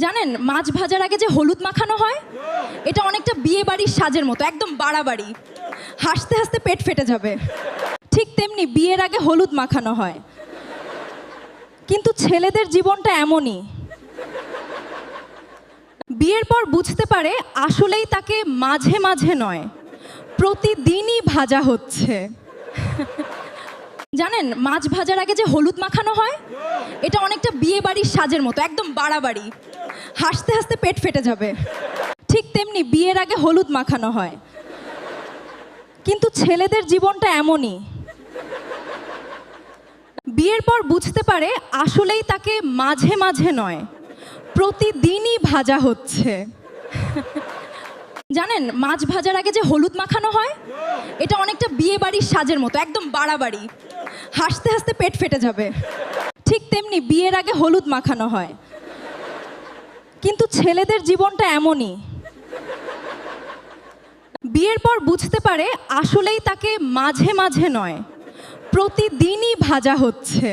জানেন মাছ ভাজার আগে যে হলুদ মাখানো হয় এটা অনেকটা বিয়ে বাড়ির সাজের মতো, একদম বাড়াবাড়ি, হাসতে হাসতে পেট ফেটে যাবে। ঠিক তেমনি বিয়ের আগে হলুদ মাখানো হয়, কিন্তু ছেলেদের জীবনটা এমনই। বিয়ের পর বুঝতে পারে আসলেই তাকে মাঝে মাঝে নয়, প্রতিদিনই ভাজা হচ্ছে। জানেন মাছ ভাজার আগে যে হলুদ মাখানো হয় এটা অনেকটা বিয়ে বাড়ির সাজের মতো, একদম বাড়াবাড়ি, হাসতে হাসতে পেট ফেটে যাবে। ঠিক তেমনি বিয়ের আগে হলুদ মাখানো হয়, কিন্তু ছেলেদের জীবনটা এমনই। বিয়ের পর বুঝতে পারে আসলেই তাকে মাঝে মাঝে নয়, প্রতিদিনই ভাজা হচ্ছে। জানেন মাছ ভাজার আগে যে হলুদ মাখানো হয় এটা অনেকটা বিয়ে বাড়ির সাজের মতো, একদম বাড়াবাড়ি, হাসতে হাসতে পেট ফেটে যাবে। ঠিক তেমনি বিয়ের আগে হলুদ মাখানো হয়, কিন্তু ছেলেদের জীবনটা এমনই। বিয়ের পর বুঝতে পারে আসলেই তাকে মাঝে মাঝে নয়, প্রতিদিনই ভাজা হচ্ছে।